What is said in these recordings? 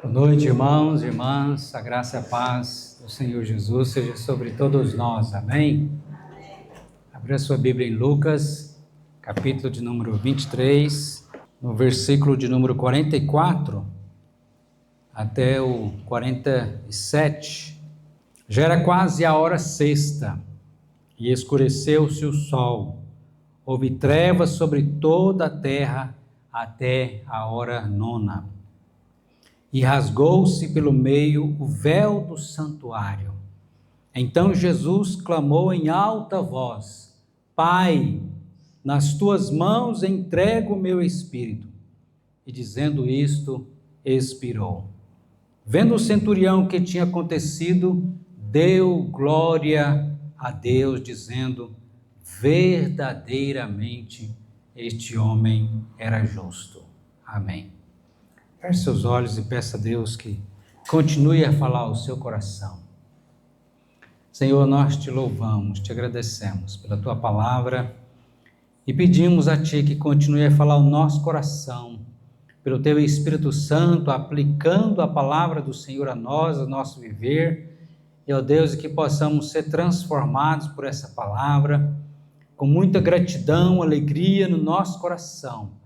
Boa noite, irmãos e irmãs. A graça e a paz do Senhor Jesus seja sobre todos nós. Amém? Abra sua Bíblia em Lucas, capítulo de número 23, no versículo de número 44 até o 47. Já era quase a hora sexta, e escureceu-se o sol. Houve trevas sobre toda a terra até a hora nona. E rasgou-se pelo meio o véu do santuário. Então Jesus clamou em alta voz: Pai, nas tuas mãos entrego o meu espírito. E dizendo isto, expirou. Vendo o centurião o que tinha acontecido, deu glória a Deus, dizendo: verdadeiramente este homem era justo. Amém. Feche seus olhos e peça a Deus que continue a falar ao seu coração. Senhor, nós te louvamos, te agradecemos pela tua palavra e pedimos a ti que continue a falar ao nosso coração, pelo teu Espírito Santo, aplicando a palavra do Senhor a nós, ao nosso viver, e, ó Deus, que possamos ser transformados por essa palavra, com muita gratidão, alegria no nosso coração,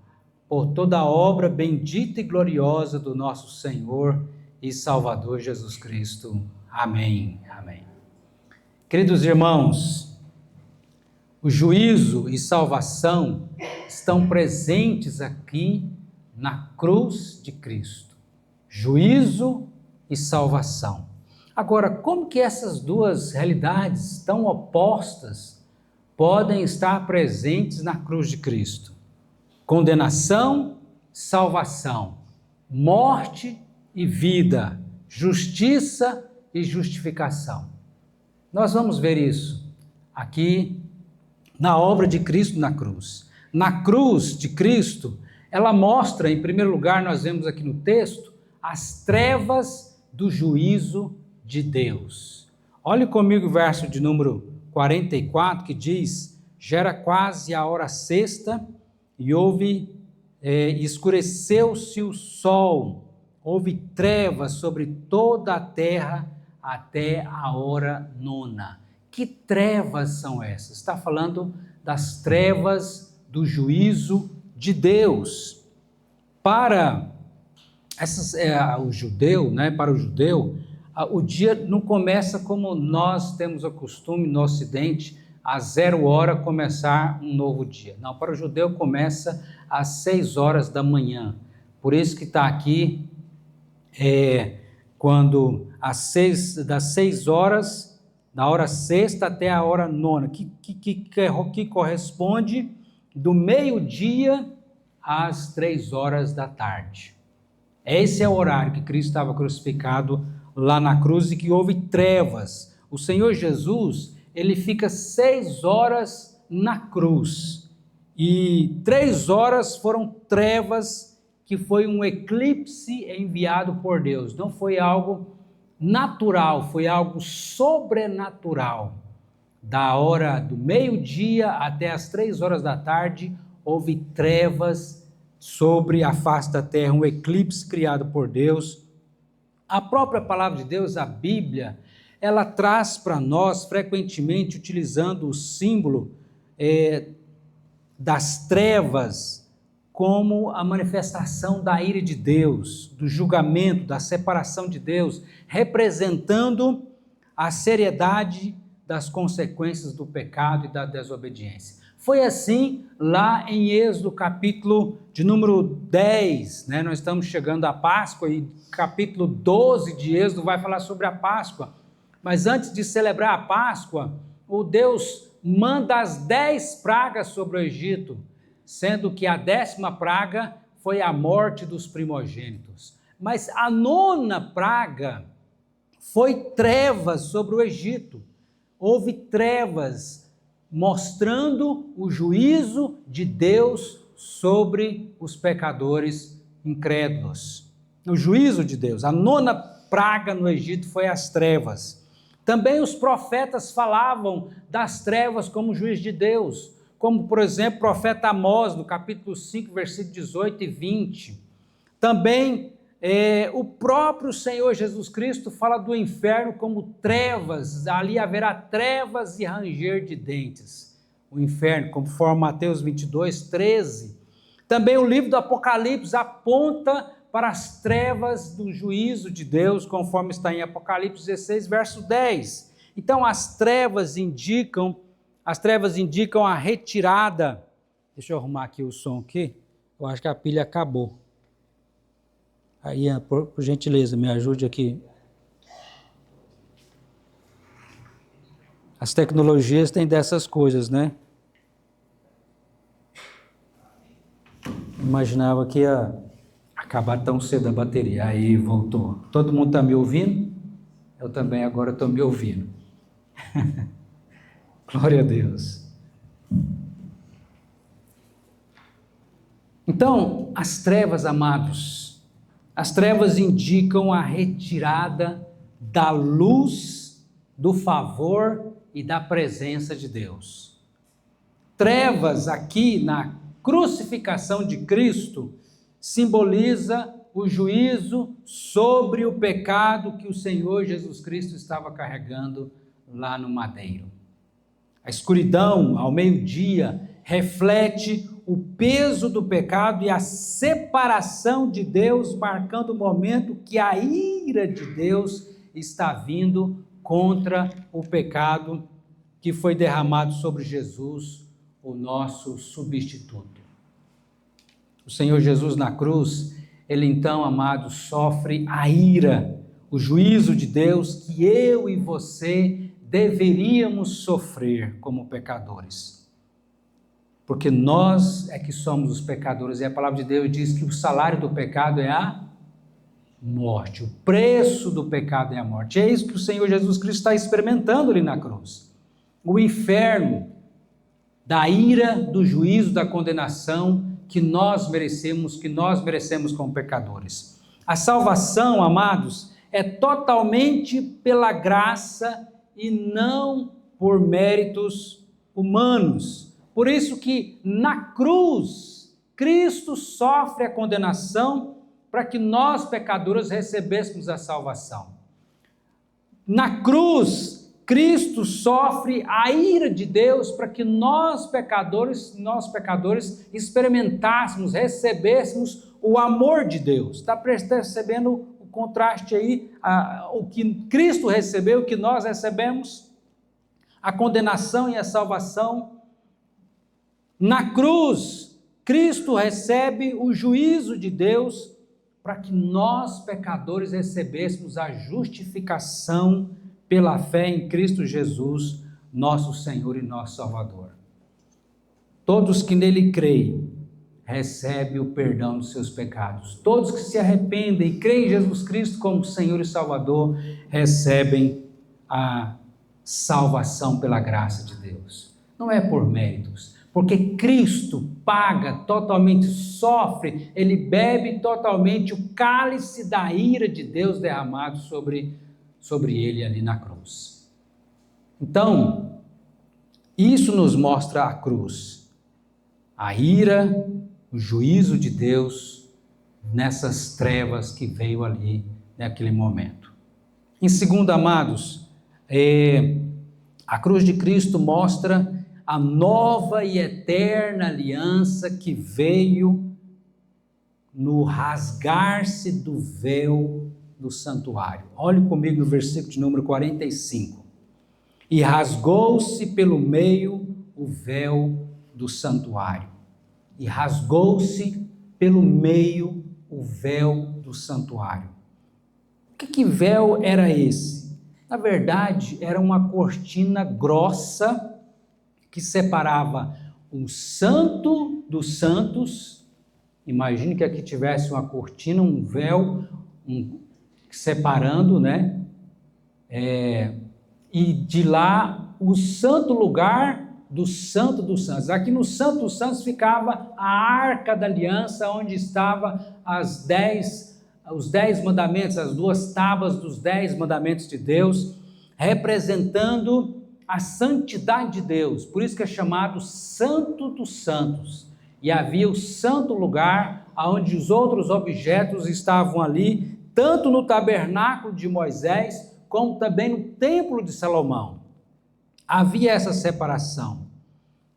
por toda a obra bendita e gloriosa do nosso Senhor e Salvador Jesus Cristo. Amém. Amém. Queridos irmãos, o juízo e salvação estão presentes aqui na cruz de Cristo. Juízo e salvação. Agora, como que essas duas realidades tão opostas podem estar presentes na cruz de Cristo? Condenação, salvação, morte e vida, justiça e justificação. Nós vamos ver isso aqui na obra de Cristo na cruz. Na cruz de Cristo, ela mostra, em primeiro lugar, nós vemos aqui no texto, as trevas do juízo de Deus. Olhe comigo o verso de número 44, que diz: já era quase a hora sexta, e escureceu-se o sol, houve trevas sobre toda a terra até a hora nona. Que trevas são essas? Está falando das trevas do juízo de Deus. Para o judeu, o dia não começa como nós temos o costume no Ocidente, às 0 hora começar um novo dia. Não, para o judeu começa às 6 horas da manhã. Por isso que está aqui, quando das 6 horas, da hora sexta até a hora nona, que corresponde do meio-dia às 3 horas da tarde. Esse é o horário que Cristo estava crucificado lá na cruz e que houve trevas. O Senhor Jesus, ele fica 6 horas na cruz, e 3 horas foram trevas, que foi um eclipse enviado por Deus. Não foi algo natural, foi algo sobrenatural. Da hora do meio-dia até as 3 horas da tarde, houve trevas sobre a face da terra, um eclipse criado por Deus. A própria palavra de Deus, a Bíblia, ela traz para nós, frequentemente, utilizando o símbolo das trevas, como a manifestação da ira de Deus, do julgamento, da separação de Deus, representando a seriedade das consequências do pecado e da desobediência. Foi assim lá em Êxodo, capítulo de número 10, nós estamos chegando à Páscoa, e capítulo 12 de Êxodo vai falar sobre a Páscoa. Mas antes de celebrar a Páscoa, o Deus manda as 10 pragas sobre o Egito, sendo que a 10ª praga foi a morte dos primogênitos. Mas a 9ª praga foi trevas sobre o Egito. Houve trevas mostrando o juízo de Deus sobre os pecadores incrédulos. O juízo de Deus. A 9ª praga no Egito foi as trevas. Também os profetas falavam das trevas como juiz de Deus, como, por exemplo, o profeta Amós, no capítulo 5, versículos 18 e 20. Também o próprio Senhor Jesus Cristo fala do inferno como trevas, ali haverá trevas e ranger de dentes. O inferno, conforme Mateus 22, 13. Também o livro do Apocalipse aponta para as trevas do juízo de Deus, conforme está em Apocalipse 16, verso 10. Então as trevas indicam a retirada. Deixa eu arrumar aqui o som aqui. Eu acho que a pilha acabou. Aí, por gentileza, me ajude aqui. As tecnologias têm dessas coisas, né? Imaginava que ia acabar tão cedo a bateria. Aí voltou. Todo mundo está me ouvindo? Eu também agora estou me ouvindo. Glória a Deus. Então, as trevas, amados, as trevas indicam a retirada da luz, do favor e da presença de Deus. Trevas aqui na crucificação de Cristo simboliza o juízo sobre o pecado que o Senhor Jesus Cristo estava carregando lá no madeiro. A escuridão, ao meio-dia, reflete o peso do pecado e a separação de Deus, marcando o momento que a ira de Deus está vindo contra o pecado que foi derramado sobre Jesus, o nosso substituto. O Senhor Jesus na cruz, ele então, amados, sofre a ira, o juízo de Deus que eu e você deveríamos sofrer como pecadores. Porque nós é que somos os pecadores, e a palavra de Deus diz que o salário do pecado é a morte, o preço do pecado é a morte. É isso que o Senhor Jesus Cristo está experimentando ali na cruz. O inferno da ira, do juízo, da condenação que nós merecemos como pecadores. A salvação, amados, é totalmente pela graça e não por méritos humanos. Por isso que na cruz, Cristo sofre a condenação para que nós, pecadores, recebêssemos a salvação. Na cruz, Cristo sofre a ira de Deus para que nós pecadores, experimentássemos, recebêssemos o amor de Deus. Está percebendo o contraste aí? O que Cristo recebeu, o que nós recebemos? A condenação e a salvação. Na cruz, Cristo recebe o juízo de Deus para que nós, pecadores, recebêssemos a justificação pela fé em Cristo Jesus, nosso Senhor e nosso Salvador. Todos que nele creem, recebem o perdão dos seus pecados. Todos que se arrependem e creem em Jesus Cristo como Senhor e Salvador, recebem a salvação pela graça de Deus. Não é por méritos, porque Cristo paga totalmente, sofre, ele bebe totalmente o cálice da ira de Deus derramado sobre ele ali na cruz. Então, isso nos mostra a cruz, a ira, o juízo de Deus nessas trevas que veio ali naquele momento. Em segundo, amados, a cruz de Cristo mostra a nova e eterna aliança que veio no rasgar-se do véu do santuário. Olhe comigo no versículo de número 45. E rasgou-se pelo meio o véu do santuário. E rasgou-se pelo meio o véu do santuário. Que véu era esse? Na verdade, era uma cortina grossa que separava o santo dos santos. Imagine que aqui tivesse uma cortina, um véu, separando, né? E de lá o santo lugar do santo dos santos. Aqui no santo dos santos ficava a arca da aliança, onde estava os 10 mandamentos, as 2 tábuas dos 10 mandamentos de Deus, representando a santidade de Deus. Por isso que é chamado Santo dos Santos. E havia o santo lugar onde os outros objetos estavam ali, tanto no tabernáculo de Moisés, como também no templo de Salomão. Havia essa separação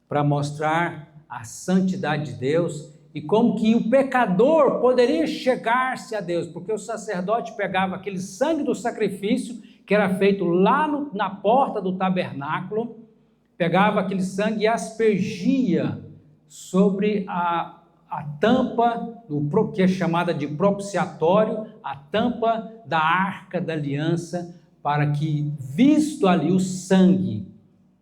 para mostrar a santidade de Deus e como que o pecador poderia chegar-se a Deus, porque o sacerdote pegava aquele sangue do sacrifício que era feito lá na porta do tabernáculo, pegava aquele sangue e aspergia sobre a tampa, que é chamada de propiciatório, a tampa da arca da aliança, para que, visto ali o sangue,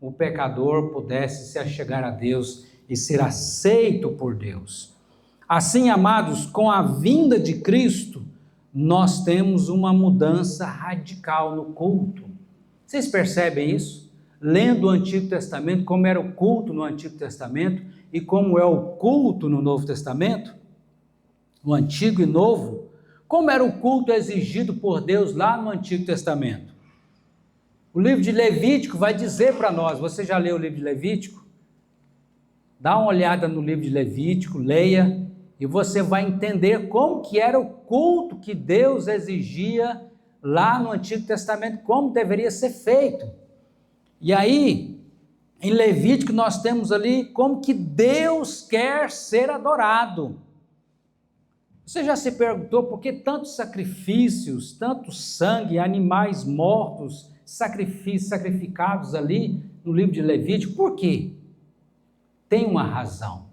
o pecador pudesse se achegar a Deus e ser aceito por Deus. Assim, amados, com a vinda de Cristo, nós temos uma mudança radical no culto. Vocês percebem isso? Lendo o Antigo Testamento, como era o culto no Antigo Testamento e como é o culto no Novo Testamento, o Antigo e Novo, como era o culto exigido por Deus lá no Antigo Testamento. O livro de Levítico vai dizer para nós, você já leu o livro de Levítico? Dá uma olhada no livro de Levítico, leia, e você vai entender como que era o culto que Deus exigia lá no Antigo Testamento, como deveria ser feito. E aí, em Levítico, nós temos ali como que Deus quer ser adorado. Você já se perguntou por que tantos sacrifícios, tanto sangue, animais mortos, sacrificados ali no livro de Levítico? Por quê? Tem uma razão.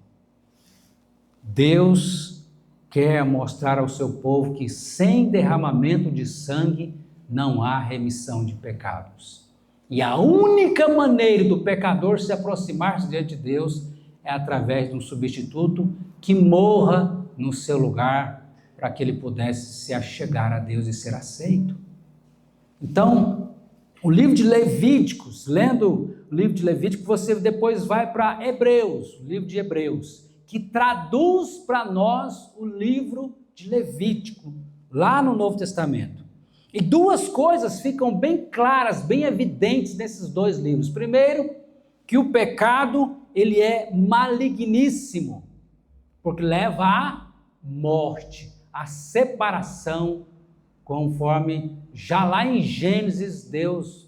Deus quer mostrar ao seu povo que sem derramamento de sangue não há remissão de pecados. E a única maneira do pecador se aproximar diante de Deus é através de um substituto que morra no seu lugar, para que ele pudesse se achegar a Deus e ser aceito. Então, o livro de Levíticos, lendo o livro de Levítico, você depois vai para Hebreus, o livro de Hebreus, que traduz para nós o livro de Levítico, lá no Novo Testamento. E duas coisas ficam bem claras, bem evidentes nesses dois livros. Primeiro, que o pecado, ele é maligníssimo, porque leva à morte, à separação, conforme já lá em Gênesis Deus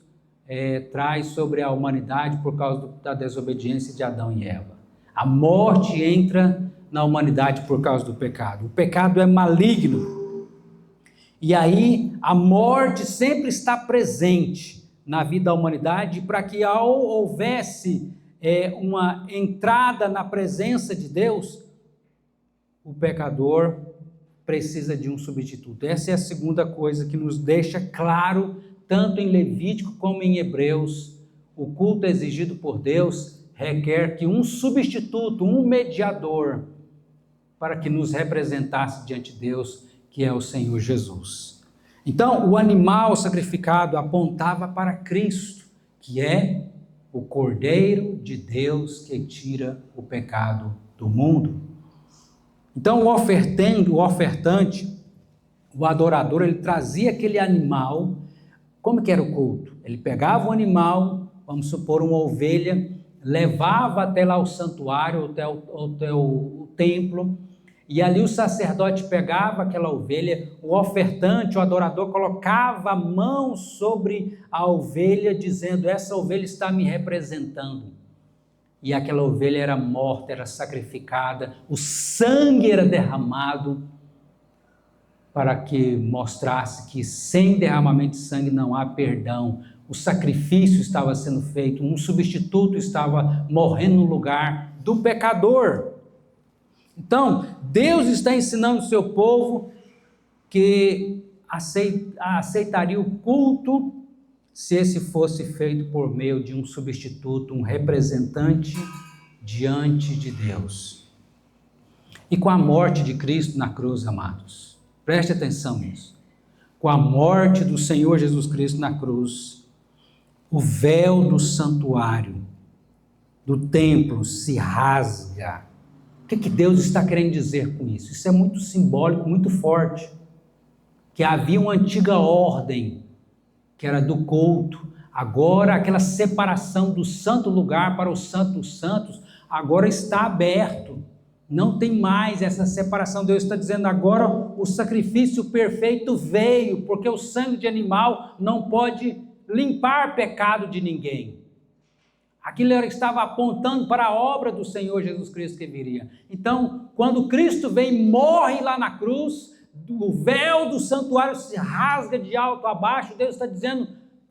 traz sobre a humanidade por causa da desobediência de Adão e Eva. A morte entra na humanidade por causa do pecado. O pecado é maligno. E aí a morte sempre está presente na vida da humanidade, para que houvesse uma entrada na presença de Deus, o pecador precisa de um substituto. Essa é a segunda coisa que nos deixa claro, tanto em Levítico como em Hebreus. O culto exigido por Deus requer que um substituto, um mediador, para que nos representasse diante de Deus, que é o Senhor Jesus. Então, o animal sacrificado apontava para Cristo, que é o Cordeiro de Deus que tira o pecado do mundo. Então, o ofertante, o adorador, ele trazia aquele animal. Como que era o culto? Ele pegava o animal, vamos supor uma ovelha, levava até lá o santuário, até o templo, e ali o sacerdote pegava aquela ovelha, o ofertante, o adorador, colocava a mão sobre a ovelha, dizendo: essa ovelha está me representando. E aquela ovelha era morta, era sacrificada, o sangue era derramado, para que mostrasse que sem derramamento de sangue não há perdão. O sacrifício estava sendo feito, um substituto estava morrendo no lugar do pecador. Então, Deus está ensinando o seu povo que aceitaria o culto se esse fosse feito por meio de um substituto, um representante diante de Deus. E com a morte de Cristo na cruz, amados, preste atenção nisso. Com a morte do Senhor Jesus Cristo na cruz, o véu do santuário, do templo, se rasga. O que Deus está querendo dizer com isso? Isso é muito simbólico, muito forte. Que havia uma antiga ordem, que era do culto. Agora, aquela separação do santo lugar para o santo dos santos, agora está aberto. Não tem mais essa separação. Deus está dizendo agora, o sacrifício perfeito veio, porque o sangue de animal não pode limpar pecado de ninguém. Aquilo estava apontando para a obra do Senhor Jesus Cristo que viria. Então, quando Cristo vem e morre lá na cruz, o véu do santuário se rasga de alto a baixo. Deus está dizendo,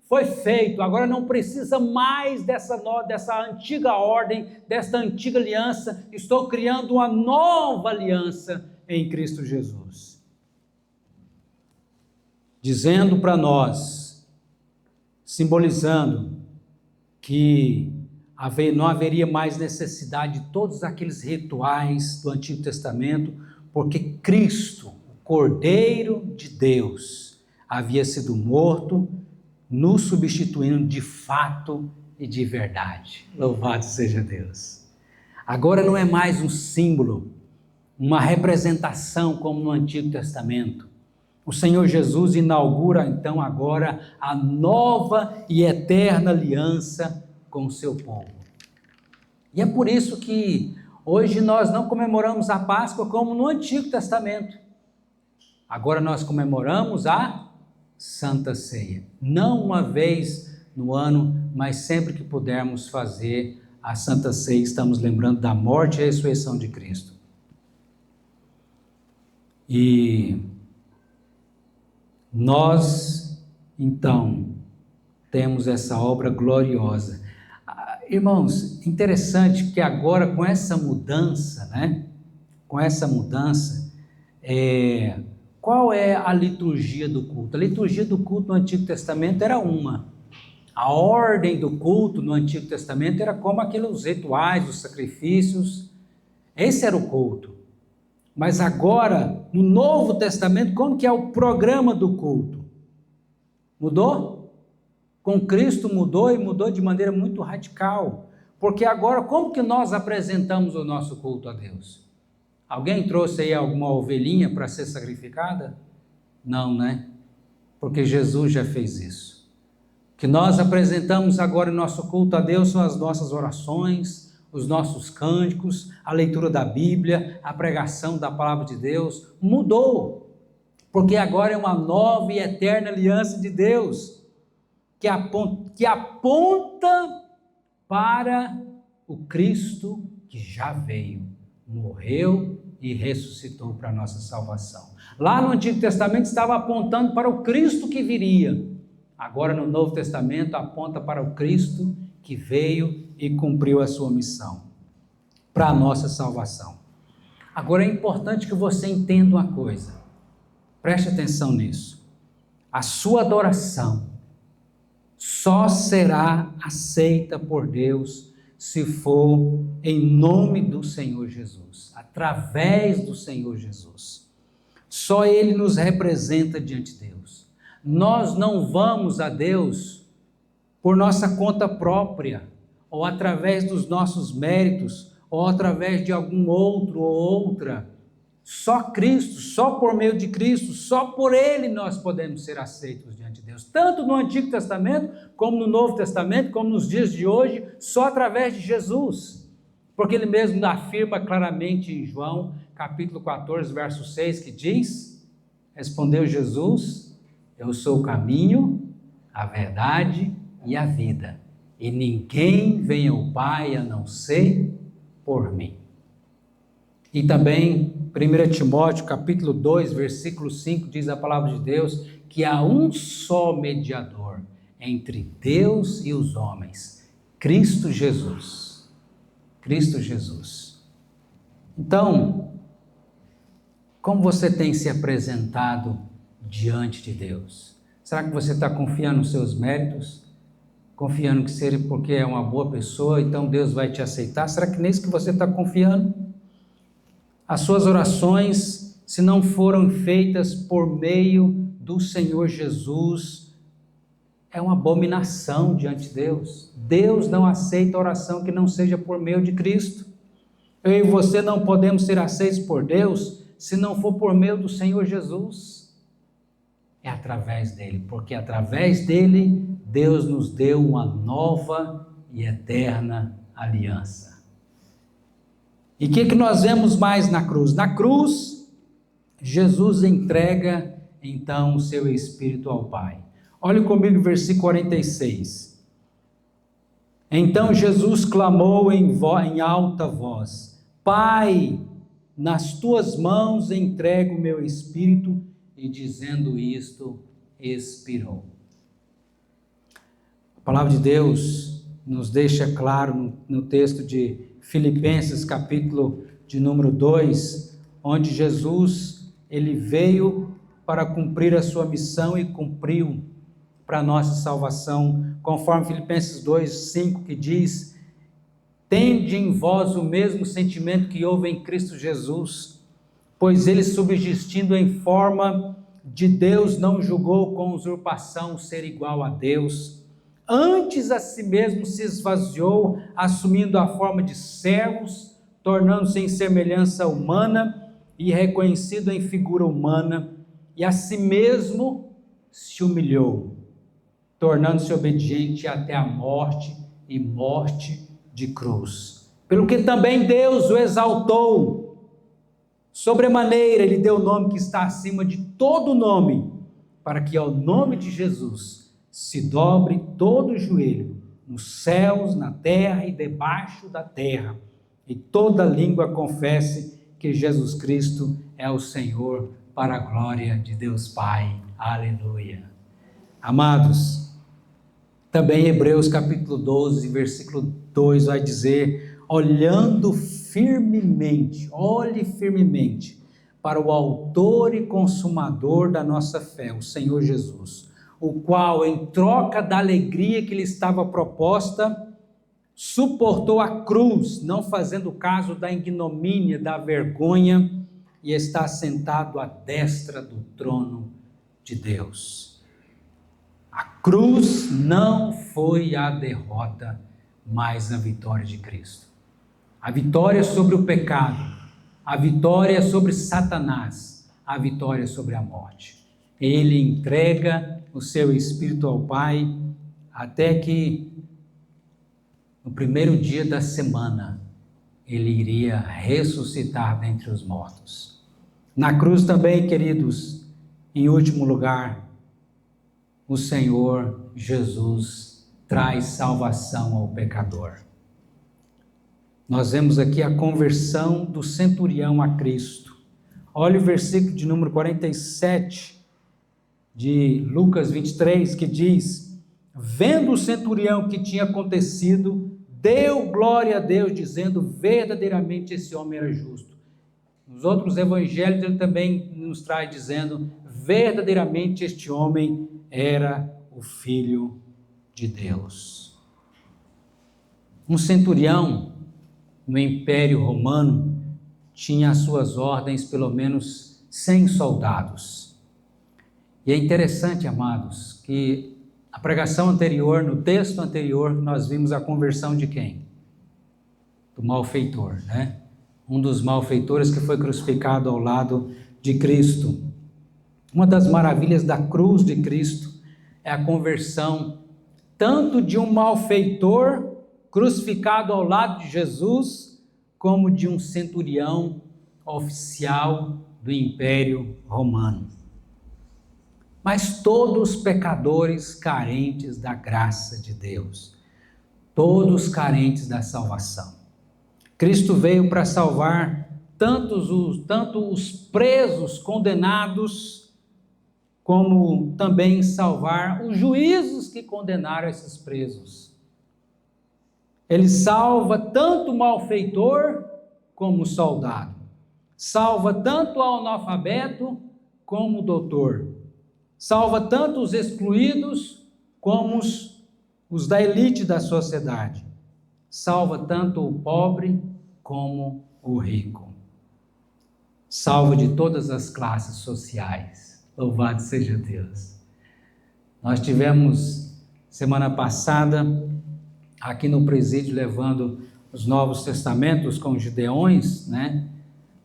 foi feito, agora não precisa mais dessa antiga ordem, dessa antiga aliança. Estou criando uma nova aliança em Cristo Jesus. Dizendo para nós, simbolizando que não haveria mais necessidade de todos aqueles rituais do Antigo Testamento, porque Cristo, o Cordeiro de Deus, havia sido morto, nos substituindo de fato e de verdade. Louvado seja Deus. Agora não é mais um símbolo, uma representação como no Antigo Testamento. O Senhor Jesus inaugura então agora a nova e eterna aliança com o seu povo. E é por isso que hoje nós não comemoramos a Páscoa como no Antigo Testamento. Agora nós comemoramos a Santa Ceia, não uma vez no ano, mas sempre que pudermos fazer a Santa Ceia, estamos lembrando da morte e ressurreição de Cristo. E nós, então, temos essa obra gloriosa. Irmãos, interessante que agora com essa mudança, né? Com essa mudança, qual é a liturgia do culto? A liturgia do culto no Antigo Testamento era uma. A ordem do culto no Antigo Testamento era como aqueles rituais, os sacrifícios. Esse era o culto. Mas agora, no Novo Testamento, como que é o programa do culto? Mudou? Com Cristo mudou e mudou de maneira muito radical. Porque agora, como que nós apresentamos o nosso culto a Deus? Alguém trouxe aí alguma ovelhinha para ser sacrificada? Não, né? Porque Jesus já fez isso. O que nós apresentamos agora em nosso culto a Deus são as nossas orações, os nossos cânticos, a leitura da Bíblia, a pregação da palavra de Deus. Mudou, porque agora é uma nova e eterna aliança de Deus, que aponta para o Cristo que já veio, morreu e ressuscitou para a nossa salvação. Lá no Antigo Testamento estava apontando para o Cristo que viria. Agora no Novo Testamento aponta para o Cristo que veio e cumpriu a sua missão para a nossa salvação. Agora é importante que você entenda uma coisa. Preste atenção nisso. A sua adoração só será aceita por Deus se for em nome do Senhor Jesus, através do Senhor Jesus. Só Ele nos representa diante de Deus. Nós não vamos a Deus por nossa conta própria, ou através dos nossos méritos, ou através de algum outro ou outra. Só Cristo, só por meio de Cristo, só por Ele nós podemos ser aceitos diante de Deus. Tanto no Antigo Testamento, como no Novo Testamento, como nos dias de hoje, só através de Jesus. Porque Ele mesmo afirma claramente em João, capítulo 14, verso 6, que diz, respondeu Jesus, eu sou o caminho, a verdade e a vida. E ninguém vem ao Pai a não ser por mim. E também 1 Timóteo capítulo 2, versículo 5, diz a palavra de Deus, que há um só mediador entre Deus e os homens, Cristo Jesus. Cristo Jesus. Então, como você tem se apresentado diante de Deus? Será que você está confiando nos seus méritos? Confiando que seja porque é uma boa pessoa, então Deus vai te aceitar? Será que nisso que você está confiando? As suas orações, se não foram feitas por meio do Senhor Jesus, é uma abominação diante de Deus. Deus não aceita oração que não seja por meio de Cristo. Eu e você não podemos ser aceitos por Deus se não for por meio do Senhor Jesus. É através dele, porque através dele, Deus nos deu uma nova e eterna aliança. E o que nós vemos mais na cruz? Na cruz, Jesus entrega então o seu Espírito ao Pai. Olhe comigo o versículo 46. Então Jesus clamou em alta voz: Pai, nas tuas mãos entrego o meu espírito, e dizendo isto, expirou. A palavra de Deus nos deixa claro no texto de Filipenses, capítulo de número 2, onde Jesus, ele veio para cumprir a sua missão e cumpriu para a nossa salvação, conforme Filipenses 2:5, que diz: tende em vós o mesmo sentimento que houve em Cristo Jesus, pois ele, subsistindo em forma de Deus, não julgou com usurpação ser igual a Deus, antes a si mesmo se esvaziou, assumindo a forma de servos, tornando-se em semelhança humana e reconhecido em figura humana, e a si mesmo se humilhou, tornando-se obediente até a morte, e morte de cruz. Pelo que também Deus o exaltou, sobremaneira ele deu o nome que está acima de todo nome, para que ao nome de Jesus se dobre todo o joelho, nos céus, na terra e debaixo da terra, e toda língua confesse que Jesus Cristo é o Senhor, para a glória de Deus Pai. Aleluia. Amados, também Hebreus capítulo 12, versículo 2 vai dizer: olhando firmemente, olhe firmemente para o autor e consumador da nossa fé, o Senhor Jesus, o qual, em troca da alegria que lhe estava proposta, suportou a cruz, não fazendo caso da ignomínia, da vergonha, e está sentado à destra do trono de Deus. A cruz não foi a derrota, mas a vitória de Cristo. A vitória sobre o pecado, a vitória sobre Satanás, a vitória sobre a morte. Ele entrega o seu Espírito ao Pai, até que no primeiro dia da semana ele iria ressuscitar dentre os mortos. Na cruz também, queridos, em último lugar, o Senhor Jesus traz salvação ao pecador. Nós vemos aqui a conversão do centurião a Cristo. Olha o versículo de número 47 de Lucas 23, que diz: vendo o centurião o que tinha acontecido, deu glória a Deus, dizendo: verdadeiramente esse homem era justo. Nos outros evangelhos ele também nos traz dizendo: verdadeiramente este homem era o Filho de Deus. Um centurião no Império Romano tinha às suas ordens pelo menos 100 soldados. E é interessante, amados, que a pregação anterior, no texto anterior, nós vimos a conversão de quem? Do malfeitor, né? Um dos malfeitores que foi crucificado ao lado de Cristo. Uma das maravilhas da cruz de Cristo é a conversão tanto de um malfeitor crucificado ao lado de Jesus, como de um centurião oficial do Império Romano. Mas todos pecadores carentes da graça de Deus, todos carentes da salvação. Cristo veio para salvar tanto os presos condenados, como também salvar os juízos que condenaram esses presos. Ele salva tanto o malfeitor como o soldado. Salva tanto o analfabeto como o doutor. Salva tanto os excluídos como os da elite da sociedade. Salva tanto o pobre como o rico. Salva de todas as classes sociais. Louvado seja Deus. Nós tivemos semana passada aqui no presídio levando os Novos Testamentos com os Gideões, né,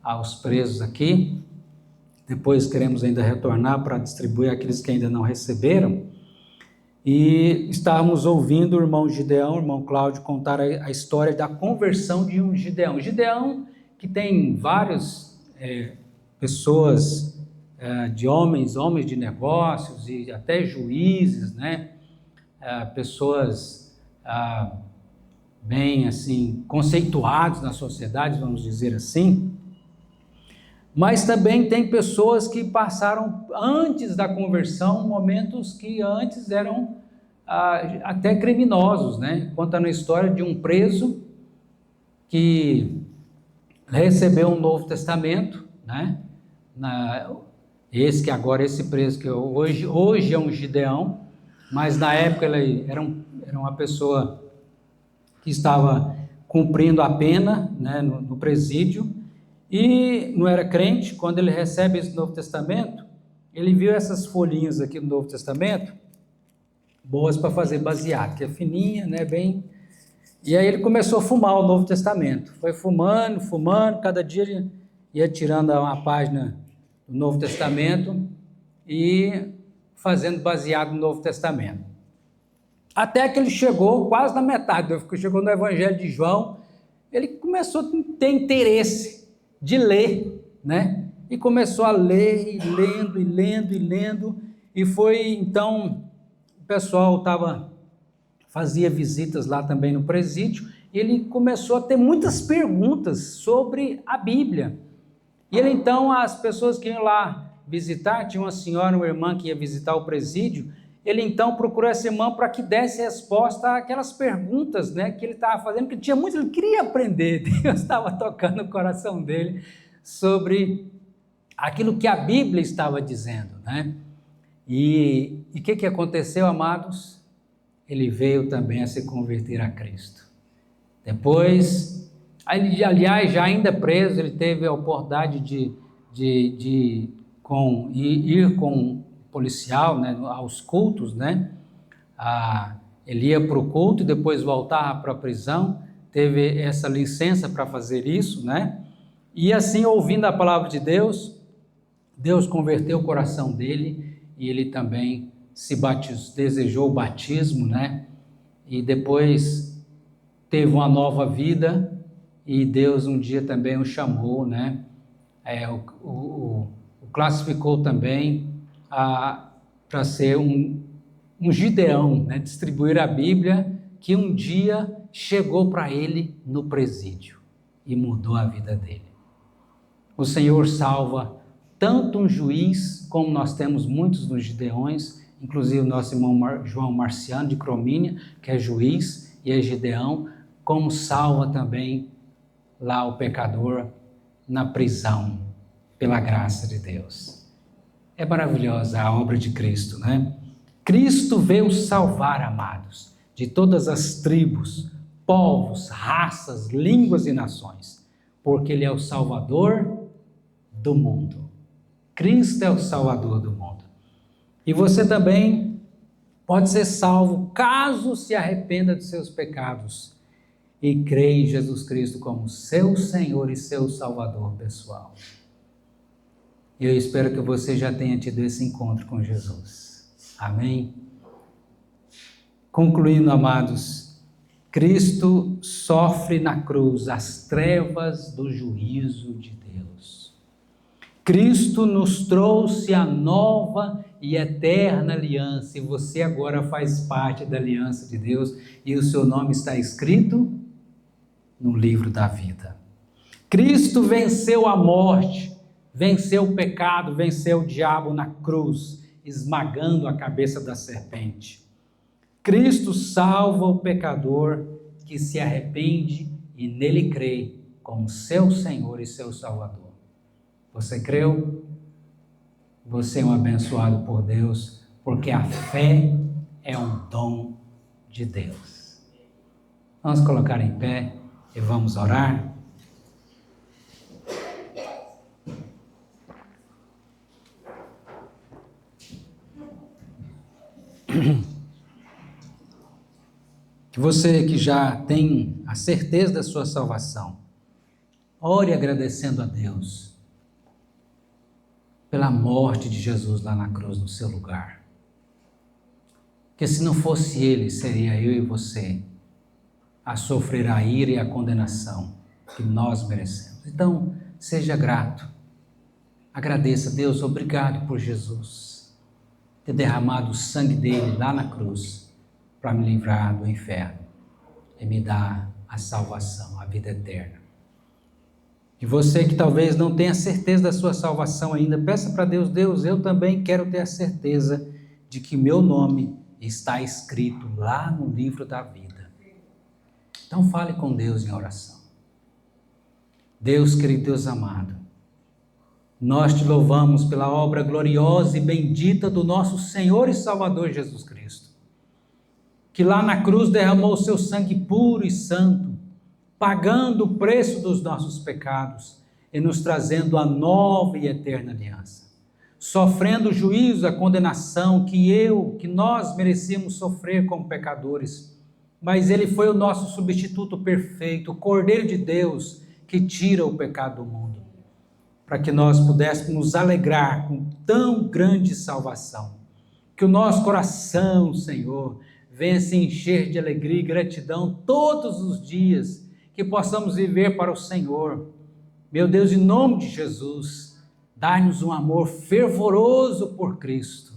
aos presos aqui. Depois queremos ainda retornar para distribuir aqueles que ainda não receberam. E estávamos ouvindo o irmão Gideão, o irmão Cláudio, contar a história da conversão de um Gideão. Gideão, que tem várias pessoas de homens de negócios e até juízes, né? Pessoas bem assim conceituadas na sociedade, vamos dizer assim. Mas também tem pessoas que passaram antes da conversão momentos que antes eram até criminosos, né? Conta na história de um preso que recebeu um Novo Testamento, né? Esse preso que hoje é um Gideão, mas na época ele era uma pessoa que estava cumprindo a pena, né, no presídio, e não era crente. Quando ele recebe esse Novo Testamento, ele viu essas folhinhas aqui do Novo Testamento, boas para fazer baseado, que é fininha, né, bem... E aí ele começou a fumar o Novo Testamento. Foi fumando, cada dia ele ia tirando uma página do Novo Testamento e fazendo baseado no Novo Testamento. Até que ele chegou quase na metade, chegou no Evangelho de João, ele começou a ter interesse de ler, né? E começou a ler, e lendo, e foi então, o pessoal fazia visitas lá também no presídio, e ele começou a ter muitas perguntas sobre a Bíblia. E ele então, as pessoas que iam lá visitar, tinha uma senhora, uma irmã que ia visitar o presídio, ele então procurou essa irmã para que desse resposta àquelas perguntas, né, que ele estava fazendo, que tinha muito, ele queria aprender, Deus estava tocando no coração dele sobre aquilo que a Bíblia estava dizendo, né? E o que aconteceu, amados? Ele veio também a se converter a Cristo. Depois, aliás, já ainda preso, ele teve a oportunidade de ir com um policial, né, aos cultos, né? Ele ia para o culto e depois voltava para a prisão, teve essa licença para fazer isso, né? E assim, ouvindo a palavra de Deus, Deus converteu o coração dele e ele também se batizou, desejou o batismo, né? E depois teve uma nova vida e Deus um dia também o chamou, né? O classificou também para ser um Gideão, né? Distribuir a Bíblia, que um dia chegou para ele no presídio e mudou a vida dele. O Senhor salva tanto um juiz, como nós temos muitos dos Gideões, inclusive o nosso irmão João Marciano de Cromínia, que é juiz e é Gideão, como salva também lá o pecador na prisão, pela graça de Deus. É maravilhosa a obra de Cristo, né? Cristo veio salvar, amados, de todas as tribos, povos, raças, línguas e nações, porque Ele é o Salvador do mundo. Cristo é o Salvador do mundo. E você também pode ser salvo caso se arrependa de seus pecados e creia em Jesus Cristo como seu Senhor e seu Salvador pessoal. E eu espero que você já tenha tido esse encontro com Jesus. Amém? Concluindo, amados, Cristo sofre na cruz as trevas do juízo de Deus. Cristo nos trouxe a nova e eterna aliança, e você agora faz parte da aliança de Deus, e o seu nome está escrito no livro da vida. Cristo venceu a morte, venceu o pecado, venceu o diabo na cruz, esmagando a cabeça da serpente. Cristo salva o pecador que se arrepende e nele crê como seu Senhor e seu Salvador. Você creu? Você é um abençoado por Deus, porque a fé é um dom de Deus. Vamos colocar em pé e vamos orar. Que você que já tem a certeza da sua salvação, ore agradecendo a Deus pela morte de Jesus lá na cruz no seu lugar. Que se não fosse Ele, seria eu e você a sofrer a ira e a condenação. que nós merecemos. Então, seja grato. Agradeça a Deus, obrigado por Jesus ter derramado o sangue dele lá na cruz para me livrar do inferno e me dar a salvação, a vida eterna. E você que talvez não tenha certeza da sua salvação ainda, peça para Deus: Deus, eu também quero ter a certeza de que meu nome está escrito lá no livro da vida. Então fale com Deus em oração. Deus querido, Deus amado, nós te louvamos pela obra gloriosa e bendita do nosso Senhor e Salvador Jesus Cristo, que lá na cruz derramou o seu sangue puro e santo, pagando o preço dos nossos pecados e nos trazendo a nova e eterna aliança, sofrendo o juízo, a condenação que nós merecíamos sofrer como pecadores, mas ele foi o nosso substituto perfeito, o Cordeiro de Deus que tira o pecado do mundo, para que nós pudéssemos nos alegrar com tão grande salvação, que o nosso coração, Senhor, venha se encher de alegria e gratidão todos os dias, que possamos viver para o Senhor. Meu Deus, em nome de Jesus, dá-nos um amor fervoroso por Cristo.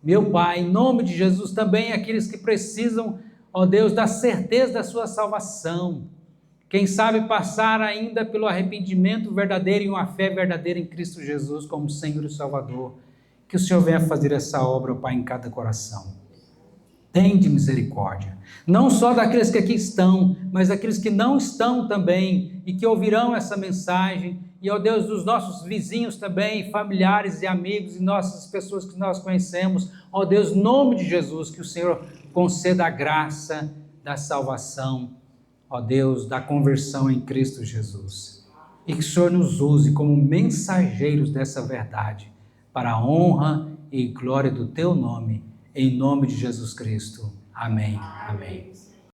Meu Pai, em nome de Jesus, também aqueles que precisam, ó Deus, da certeza da sua salvação, quem sabe passar ainda pelo arrependimento verdadeiro e uma fé verdadeira em Cristo Jesus como Senhor e Salvador, que o Senhor venha fazer essa obra, ó Pai, em cada coração. Tende misericórdia, não só daqueles que aqui estão, mas daqueles que não estão também e que ouvirão essa mensagem, e, ó Deus, dos nossos vizinhos também, familiares e amigos e nossas pessoas que nós conhecemos, ó Deus, em nome de Jesus, que o Senhor conceda a graça da salvação, ó Deus, da conversão em Cristo Jesus, e que o Senhor nos use como mensageiros dessa verdade, para a honra e glória do Teu nome, em nome de Jesus Cristo. Amém. Amém.